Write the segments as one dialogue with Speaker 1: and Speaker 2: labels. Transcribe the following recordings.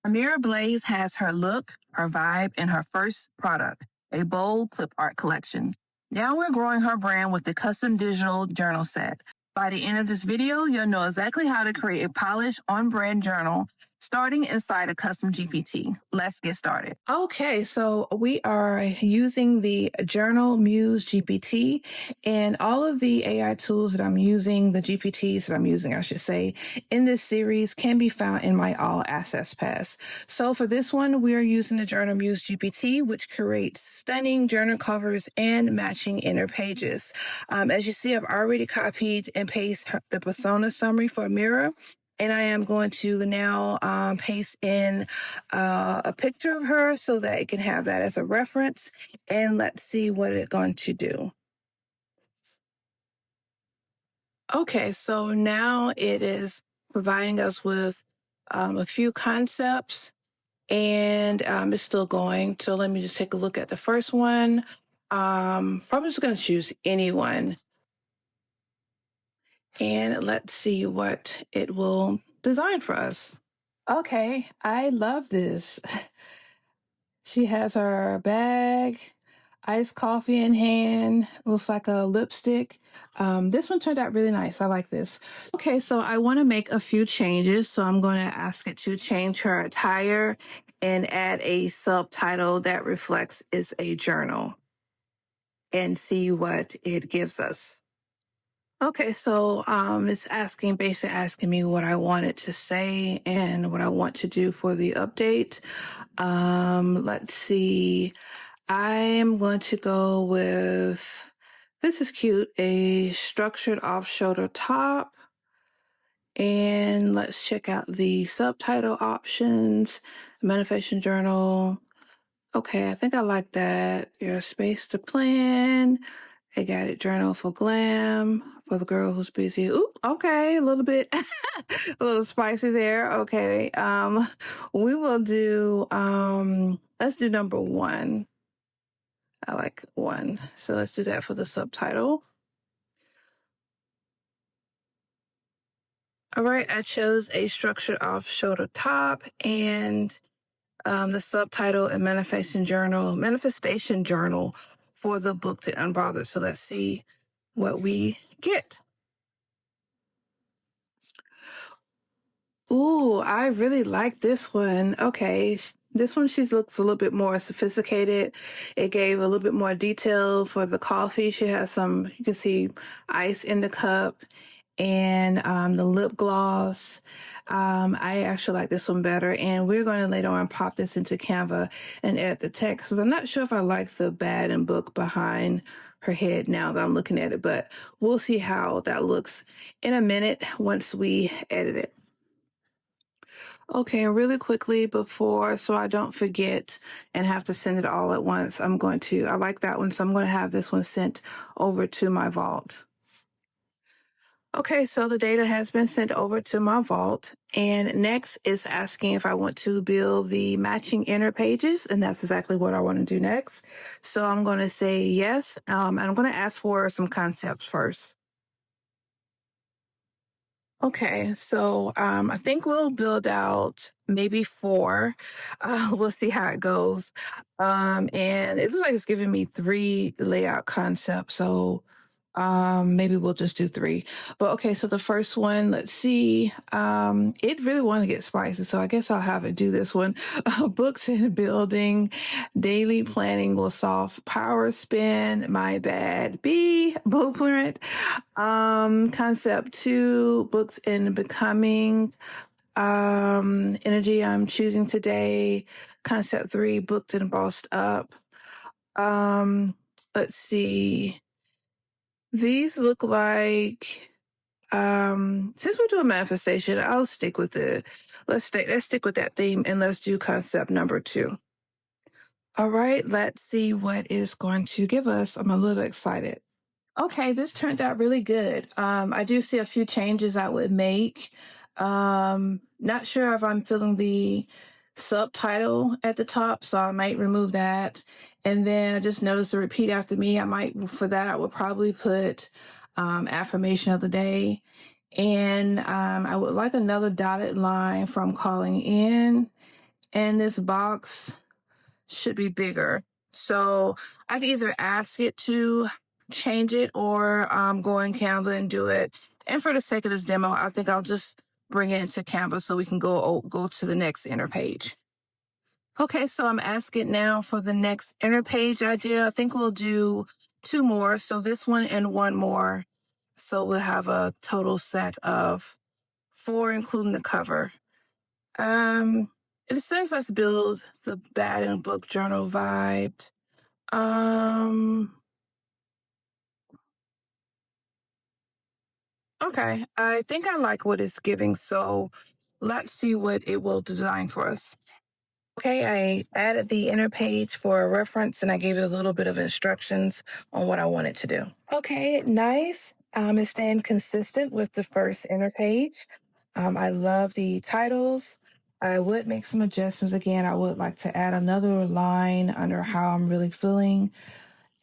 Speaker 1: Amira Blaze has her look, her vibe, and her first product, a bold clip art collection. Now we're growing her brand with the custom digital journal set. By the end of this video, you'll know exactly how to create a polished, on-brand journal starting inside a custom GPT. Let's get started. Okay, so we are using the Journal Muse GPT, and all of the AI tools that I'm using, the GPTs that I'm using, I should say, in this series can be found in my All Access Pass. So for this one, we are using the Journal Muse GPT, which creates stunning journal covers and matching inner pages. As you see, I've already copied and pasted the persona summary for Amira. And I am going to now paste in a picture of her so that it can have that as a reference. And let's see what it's going to do. Okay, so now it is providing us with a few concepts, and it's still going. So let me just take a look at the first one. Probably just going to choose anyone. And let's see what it will design for us. Okay, I love this. She has her bag, iced coffee in hand, looks like a lipstick. This one turned out really nice. I like this. Okay, so I want to make a few changes. So I'm going to ask it to change her attire and add a subtitle that reflects it's a journal and see what it gives us. Okay, so it's basically asking me what I want it to say and what I want to do for the update. Let's see. I am going to go with, this is cute, a structured off-shoulder top. And let's check out the subtitle options, manifestation journal. Okay, I think I like that. Your space to plan. I got it, journal for glam, for the girl who's busy. Ooh, okay, a little bit, a little spicy there. Okay, we will do, let's do number 1. I like 1. So let's do that for the subtitle. All right, I chose a structured off-shoulder top and the subtitle and manifestation journal for the book that Unbothered. So let's see what we get. Ooh, I really like this one. Okay, this one, she looks a little bit more sophisticated. It gave a little bit more detail for the coffee. She has some, you can see ice in the cup and the lip gloss. I actually like this one better, and we're going to later on pop this into Canva and edit the text because I'm not sure if I like the bad and book behind her head now that I'm looking at it, but we'll see how that looks in a minute once we edit it. Okay, and really quickly so I don't forget and have to send it all at once, I like that one, so I'm going to have this one sent over to my vault. Okay, so the data has been sent over to my vault, and next is asking if I want to build the matching inner pages, and that's exactly what I want to do next. So I'm going to say yes, and I'm going to ask for some concepts first. Okay, so I think we'll build out maybe 4. We'll see how it goes. And it looks like it's giving me 3 layout concepts, so maybe we'll just do 3. But okay, so the first one, let's see. It really want to get spicy, so I guess I'll have it do this one. Books in building, daily planning will solve power spin, my bad, B, blueprint. Concept 2, books in becoming, energy I'm choosing today. Concept 3, booked and bossed up. Let's see. These look like, since we're doing manifestation, I'll stick with let's stick with that theme, and let's do concept number 2. All right, let's see what it's going to give us. I'm a little excited. Okay, this turned out really good. I do see a few changes I would make. Not sure if I'm feeling the subtitle at the top, so I might remove that. And then I just noticed the repeat after me. For that, I would probably put affirmation of the day. And I would like another dotted line from calling in. and this box should be bigger. So I can either ask it to change it or go in Canva and do it. And for the sake of this demo, I think I'll just bring it into Canva so we can go to the next inner page. Okay, so I'm asking now for the next inner page idea. I think we'll do two more. So this one and one more. So we'll have a total set of four, including the cover. Um, it says let's build the bad and book journal vibe. Um, okay, I think I like what it's giving, so let's see what it will design for us. Okay, I added the inner page for a reference and I gave it a little bit of instructions on what I want it to do. Okay, nice. It's staying consistent with the first inner page. I love the titles. I would make some adjustments again. I would like to add another line under how I'm really feeling,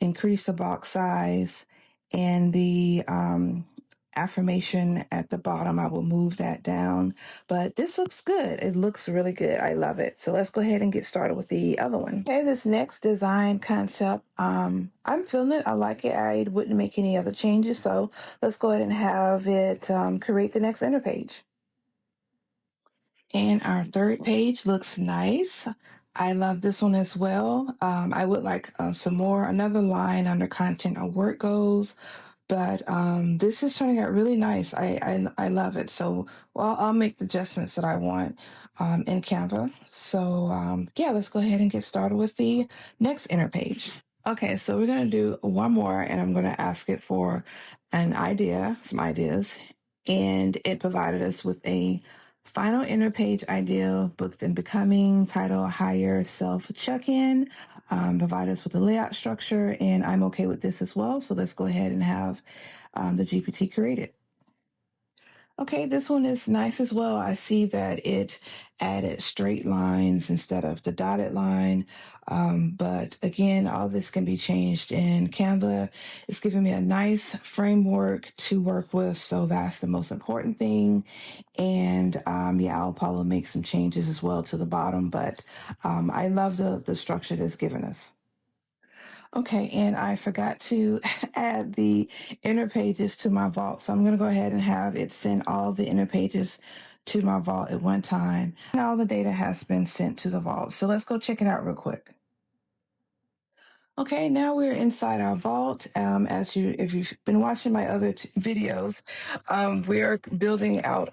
Speaker 1: increase the box size, and the affirmation at the bottom, I will move that down. But this looks good. It looks really good. I love it. So let's go ahead and get started with the other one. Okay, this next design concept, I'm feeling it. I like it. I wouldn't make any other changes. So let's go ahead and have it create the next inner page. And our third page looks nice. I love this one as well. I would like another line under content or work goals, but this is turning out really nice. I love it. So I'll make the adjustments that I want in Canva. So yeah, let's go ahead and get started with the next inner page. Okay, so we're going to do one more and I'm going to ask it for some ideas. And it provided us with a final inner page idea, booked and becoming, title, higher self check-in, provide us with a layout structure, and I'm okay with this as well. So let's go ahead and have the GPT created. Okay, this one is nice as well. I see that it added straight lines instead of the dotted line. But again, all this can be changed in Canva. It's giving me a nice framework to work with. So that's the most important thing. And yeah, I'll probably make some changes as well to the bottom. But I love the structure that's given us. Okay, and I forgot to add the inner pages to my vault. So I'm going to go ahead and have it send all the inner pages to my vault at one time. And all the data has been sent to the vault. So let's go check it out real quick. Okay, now we're inside our vault. If you've been watching my other videos, we are building out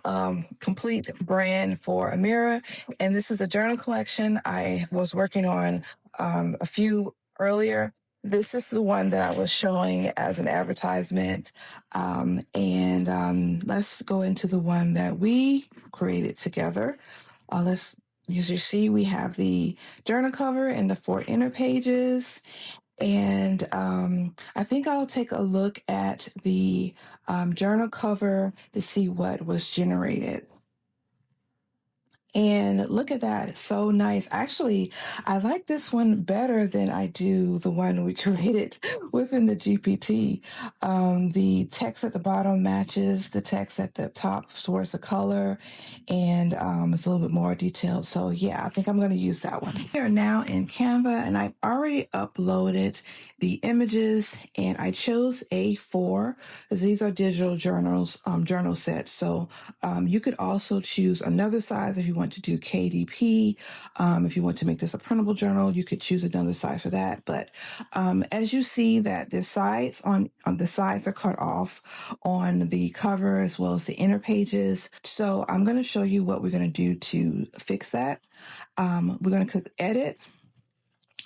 Speaker 1: complete brand for Amira, and this is a journal collection. I was working on a few earlier. This is the one that I was showing as an advertisement, and let's go into the one that we created together. As you see, we have the journal cover and the four inner pages. And I think I'll take a look at the journal cover to see what was generated. And look at that, it's so nice. Actually, I like this one better than I do the one we created within the GPT. The text at the bottom matches the text at the top towards the color, and it's a little bit more detailed. So yeah, I think I'm going to use that one. We are now in Canva, and I've already uploaded the images, and I chose A4 because these are digital journal sets. So you could also choose another size if you want to do KDP. If you want to make this a printable journal, you could choose another size for that. But as you see that the sides on the sides are cut off on the cover as well as the inner pages. So I'm going to show you what we're going to do to fix that. We're going to click Edit.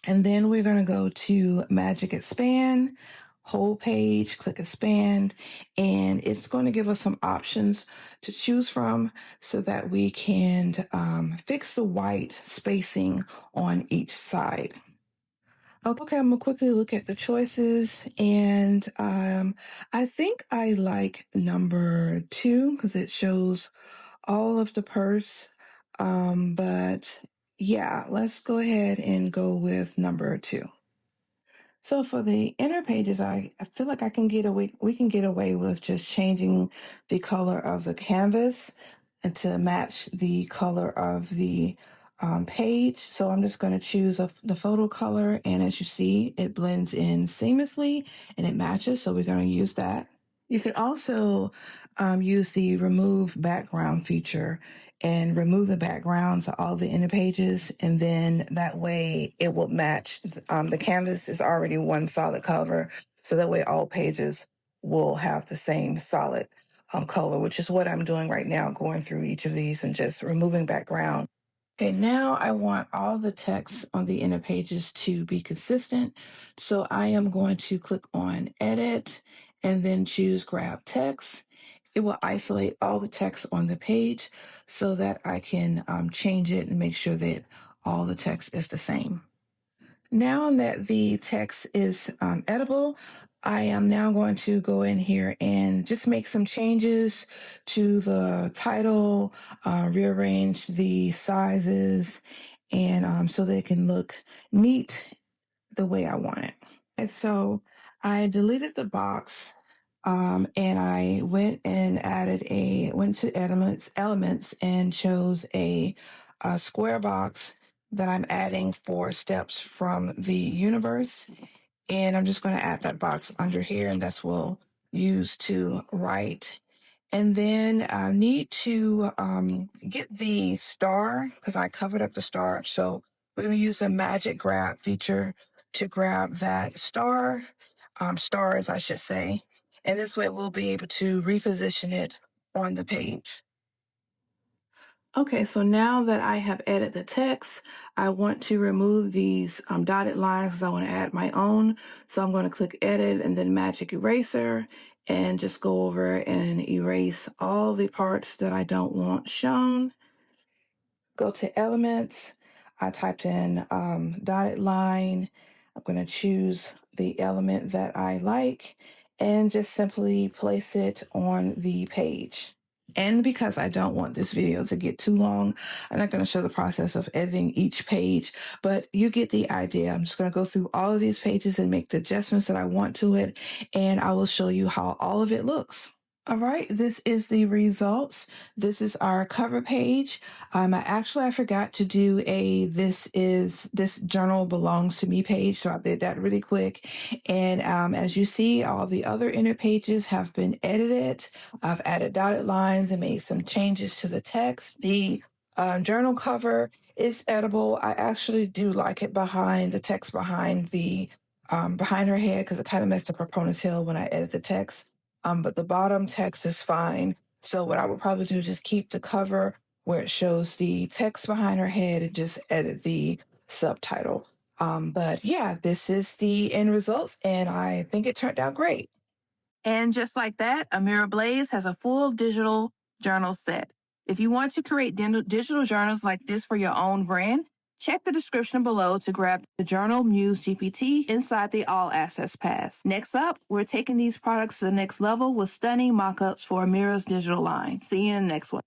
Speaker 1: And then we're going to go to Magic Expand, whole page, click Expand, and it's going to give us some options to choose from so that we can fix the white spacing on each side. Okay, I'm going to quickly look at the choices, and I think I like number 2 because it shows all of the purse. But yeah, let's go ahead and go with number 2. So for the inner pages, I feel like we can get away with just changing the color of the canvas and to match the color of the page. So I'm just going to choose the photo color, and as you see, it blends in seamlessly and it matches. So we're going to use that. You could also use the remove background feature and remove the backgrounds of all the inner pages, and then that way it will match. The canvas is already one solid color, so that way all pages will have the same solid color, which is what I'm doing right now, going through each of these and just removing background. Okay, now I want all the text on the inner pages to be consistent. So I am going to click on Edit and then choose Grab Text. It will isolate all the text on the page so that I can change it and make sure that all the text is the same. Now that the text is editable, I am now going to go in here and just make some changes to the title, rearrange the sizes, and so they can look neat the way I want it. And so I deleted the box, and I went and went to elements and chose a square box that I'm adding for steps from the universe. And I'm just going to add that box under here, and that's what we'll use to write. And then I need to get the star because I covered up the star. So we're going to use a magic grab feature to grab that stars, I should say. And this way we'll be able to reposition it on the page. Okay, so now that I have added the text, I want to remove these dotted lines because I want to add my own. So I'm going to click Edit and then Magic Eraser and just go over and erase all the parts that I don't want shown. Go to Elements. I typed in dotted line. I'm going to choose the element that I like and just simply place it on the page. And because I don't want this video to get too long, I'm not going to show the process of editing each page, but you get the idea. I'm just going to go through all of these pages and make the adjustments that I want to it, and I will show you how all of it looks. All right, this is the results. This is our cover page. I forgot to do this journal belongs to me page, so I did that really quick. And as you see, all the other inner pages have been edited. I've added dotted lines and made some changes to the text. The journal cover is editable. I actually do like it behind the text behind behind her head because it kind of messed up her ponytail when I edit the text. But the bottom text is fine. So what I would probably do is just keep the cover where it shows the text behind her head and just edit the subtitle. But yeah, this is the end results, and I think it turned out great. And just like that, Amira Blaze has a full digital journal set. If you want to create digital journals like this for your own brand, check the description below to grab the Journal Muse GPT inside the All Access Pass. Next up, we're taking these products to the next level with stunning mock-ups for Amira's digital line. See you in the next one.